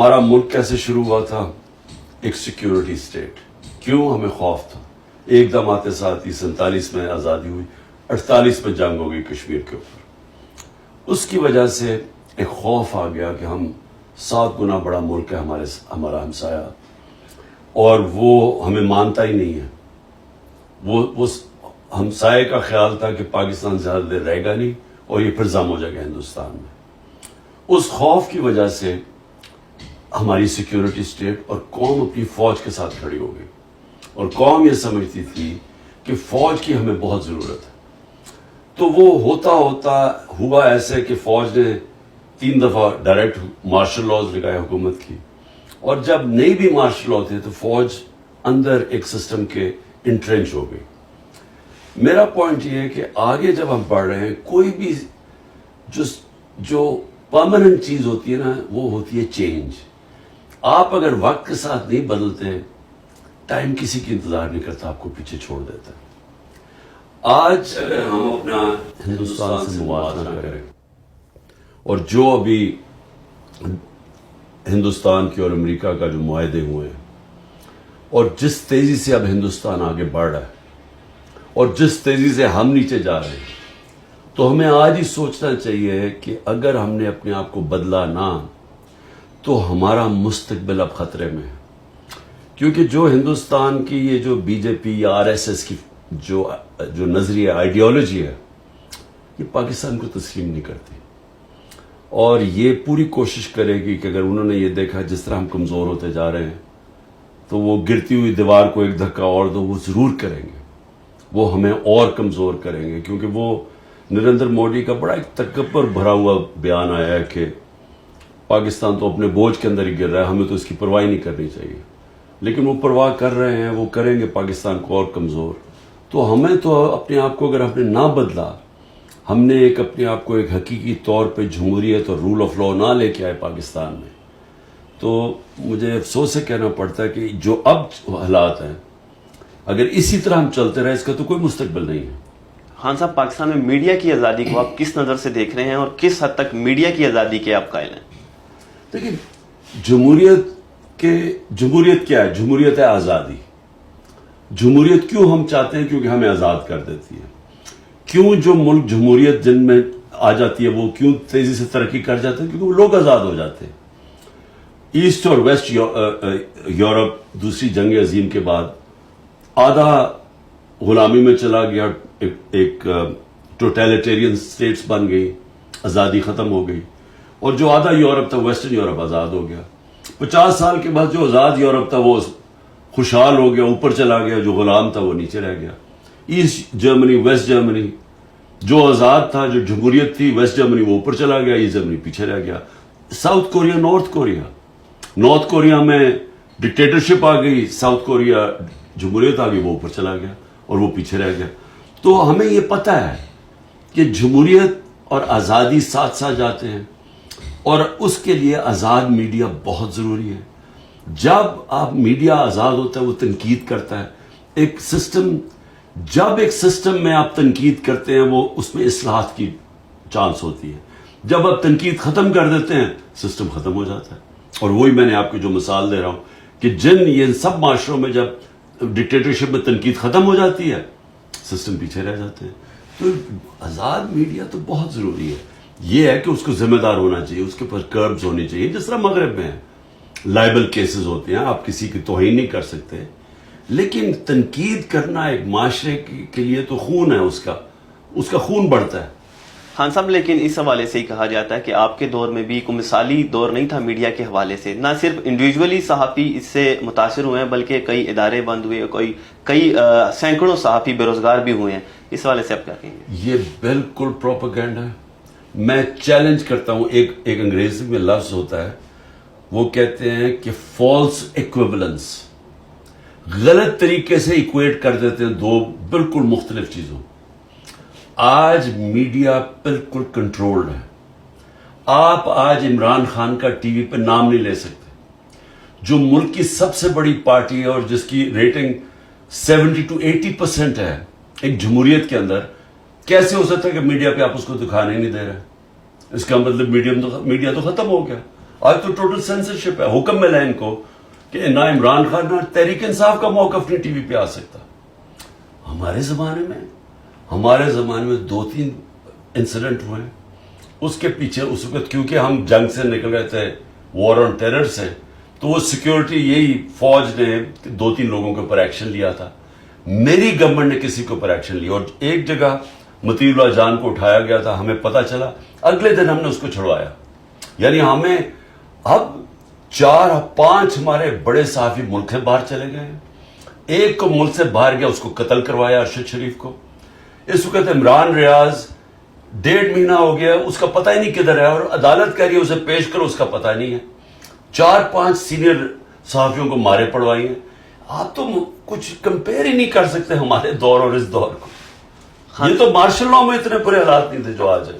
ہمارا ملک کیسے شروع ہوا تھا؟ ایک سیکیورٹی اسٹیٹ. کیوں ہمیں خوف تھا؟ ایک دم آتے ساتھ ہی 47 میں آزادی ہوئی، 48 میں جنگ ہو گئی کشمیر کے اوپر. اس کی وجہ سے ایک خوف آ گیا کہ ہم 7 گنا بڑا ملک ہے ہمارا ہمسایہ، اور وہ ہمیں مانتا ہی نہیں ہے. وہ ہمسائے کا خیال تھا کہ پاکستان زیادہ دیر رہے گا نہیں اور یہ پھر ضم ہو جائے گا ہندوستان میں. اس خوف کی وجہ سے ہماری سیکیورٹی اسٹیٹ اور قوم اپنی فوج کے ساتھ کھڑی ہو گئی، اور قوم یہ سمجھتی تھی کہ فوج کی ہمیں بہت ضرورت ہے. تو وہ ہوتا ہوا ایسے کہ فوج نے 3 دفعہ ڈائریکٹ مارشل لاز لگائے حکومت کی، اور جب نہیں بھی مارشل لا تھے تو فوج اندر ایک سسٹم کے انٹرنچ ہو گئی. میرا پوائنٹ یہ ہے کہ آگے جب ہم پڑھ رہے ہیں، کوئی بھی جو پرماننٹ چیز ہوتی ہے نا، وہ ہوتی ہے چینج. آپ اگر وقت کے ساتھ نہیں بدلتے، ٹائم کسی کی انتظار نہیں کرتا، آپ کو پیچھے چھوڑ دیتا ہے. آج اگر ہم اپنا ہندوستان سے موازنہ کریں اور جو ابھی ہندوستان کی اور امریکہ کا جو معاہدے ہوئے ہیں، اور جس تیزی سے اب ہندوستان آگے بڑھ رہا ہے اور جس تیزی سے ہم نیچے جا رہے ہیں، تو ہمیں آج ہی سوچنا چاہیے کہ اگر ہم نے اپنے آپ کو بدلا نہ تو ہمارا مستقبل اب خطرے میں ہے. کیونکہ جو ہندوستان کی یہ جو بی جے پی یا RSS کی جو نظریہ آئیڈیالوجی ہے، یہ پاکستان کو تسلیم نہیں کرتی، اور یہ پوری کوشش کرے گی کہ اگر انہوں نے یہ دیکھا جس طرح ہم کمزور ہوتے جا رہے ہیں تو وہ گرتی ہوئی دیوار کو ایک دھکا اور دو، وہ ضرور کریں گے. وہ ہمیں اور کمزور کریں گے، کیونکہ وہ نریندر مودی کا بڑا ایک تکبر بھرا ہوا بیان آیا ہے کہ پاکستان تو اپنے بوجھ کے اندر ہی گر رہا ہے، ہمیں تو اس کی پرواہ نہیں کرنی چاہیے. لیکن وہ پرواہ کر رہے ہیں، وہ کریں گے پاکستان کو اور کمزور. تو ہمیں تو اپنے آپ کو اگر ہم نے نہ بدلا، ہم نے اپنے آپ کو ایک حقیقی طور پہ جمہوریت اور رول آف لا نہ لے کے آئے پاکستان میں، تو مجھے افسوس سے کہنا پڑتا ہے کہ جو اب حالات ہیں، اگر اسی طرح ہم چلتے رہے، اس کا تو کوئی مستقبل نہیں ہے. خان صاحب، پاکستان میں میڈیا کی آزادی کو آپ کس نظر سے دیکھ رہے ہیں اور کس حد تک میڈیا کی آزادی کے آپ قائل ہیں؟ دیکھیں، جمہوریت کیا ہے؟ جمہوریت ہے آزادی. جمہوریت کیوں ہم چاہتے ہیں؟ کیونکہ ہمیں آزاد کر دیتی ہے. کیوں جو ملک جمہوریت جن میں آ جاتی ہے وہ کیوں تیزی سے ترقی کر جاتے ہیں؟ کیونکہ وہ لوگ آزاد ہو جاتے ہیں. ایسٹ اور ویسٹ یورپ دوسری جنگ عظیم کے بعد آدھا غلامی میں چلا گیا، ایک ٹوٹیلیٹیرین سٹیٹس بن گئی، آزادی ختم ہو گئی، اور جو آدھا یورپ تھا، ویسٹرن یورپ، آزاد ہو گیا. 50 سال کے بعد جو آزاد یورپ تھا وہ خوشحال ہو گیا، اوپر چلا گیا، جو غلام تھا وہ نیچے رہ گیا. ایسٹ جرمنی، ویسٹ جرمنی، جو آزاد تھا، جو جمہوریت تھی، ویسٹ جرمنی وہ اوپر چلا گیا، ایسٹ جرمنی پیچھے رہ گیا. ساؤتھ کوریا، نارتھ کوریا میں ڈکٹیٹرشپ آ گئی، ساؤتھ کوریا جمہوریت آ گئی، وہ اوپر چلا گیا اور وہ پیچھے رہ گیا. تو ہمیں یہ پتہ ہے کہ جمہوریت اور آزادی ساتھ ساتھ جاتے ہیں، اور اس کے لیے آزاد میڈیا بہت ضروری ہے. جب آپ میڈیا آزاد ہوتا ہے، وہ تنقید کرتا ہے. جب ایک سسٹم میں آپ تنقید کرتے ہیں، وہ اس میں اصلاحات کی چانس ہوتی ہے. جب آپ تنقید ختم کر دیتے ہیں، سسٹم ختم ہو جاتا ہے. اور وہی میں نے آپ کو جو مثال دے رہا ہوں کہ یہ سب معاشروں میں جب ڈکٹیٹرشپ میں تنقید ختم ہو جاتی ہے، سسٹم پیچھے رہ جاتے ہیں. تو آزاد میڈیا تو بہت ضروری ہے. یہ ہے کہ اس کو ذمہ دار ہونا چاہیے، اس کے اوپر کربز ہونی چاہیے. جس طرح مغرب میں لائبل کیسز ہوتے ہیں، آپ کسی کی توہین نہیں کر سکتے، لیکن تنقید کرنا ایک معاشرے کے لیے تو خون ہے، اس کا خون بڑھتا ہے. خان صاحب، لیکن اس حوالے سے ہی کہا جاتا ہے کہ آپ کے دور میں بھی کوئی مثالی دور نہیں تھا میڈیا کے حوالے سے. نہ صرف انڈیویجولی صحافی اس سے متاثر ہوئے ہیں، بلکہ کئی ادارے بند ہوئے، کئی سینکڑوں صحافی بے روزگار بھی ہوئے ہیں. اس حوالے سے آپ کیا کہیں گے؟ یہ بالکل پروپیگنڈا ہے. میں چیلنج کرتا ہوں، ایک انگریزی میں لفظ ہوتا ہے، وہ کہتے ہیں کہ فالس ایکویولنس. غلط طریقے سے ایکویٹ کر دیتے ہیں دو بالکل مختلف چیزوں. آج میڈیا بالکل کنٹرولڈ ہے. آپ آج عمران خان کا ٹی وی پہ نام نہیں لے سکتے، جو ملک کی سب سے بڑی پارٹی ہے اور جس کی ریٹنگ 70 to 80% ہے ایک جمہوریت کے اندر. کیسے ہو سکتا ہے کہ میڈیا پہ آپ اس کو دکھانے نہیں دے رہے؟ اس کا مطلب میڈیا تو ختم ہو گیا. آج تو ٹوٹل سینسرشپ ہے. حکم ملا ان کو کہ نہ عمران خان نہ تحریک انصاف کا موقف نہیں ٹی وی پہ آ سکتا. ہمارے زمانے میں 2-3 انسیڈنٹ ہوئے. اس کے پیچھے اس وقت کیونکہ ہم جنگ سے نکل گئے تھے, وار آن ٹیرر سے, تو وہ سیکیورٹی یہی فوج نے 2-3 لوگوں کے اوپر ایکشن لیا تھا. میری گورنمنٹ نے کسی کے اوپر ایکشن لیا, اور ایک جگہ مطیع اللہ جان کو اٹھایا گیا تھا, ہمیں پتہ چلا, اگلے دن ہم نے اس کو چھڑوایا. یعنی ہمیں اب 4-5 ہمارے بڑے صحافی ملک سے باہر چلے گئے ہیں. ایک کو ملک سے باہر گیا, اس کو قتل کروایا, ارشد شریف کو. اس وقت عمران ریاض 1.5 مہینہ ہو گیا, اس کا پتہ ہی نہیں کدھر ہے, اور عدالت کہہ رہی ہے اسے پیش کرو, اس کا پتہ نہیں ہے. 4-5 سینئر صحافیوں کو مارے پڑوائی ہیں. آپ تو کچھ کمپیئر ہی نہیں کر سکتے ہمارے دور اور اس دور کو. یہ تو مارشل لاء میں اتنے برے حالات نہیں تھے جو آج ہے.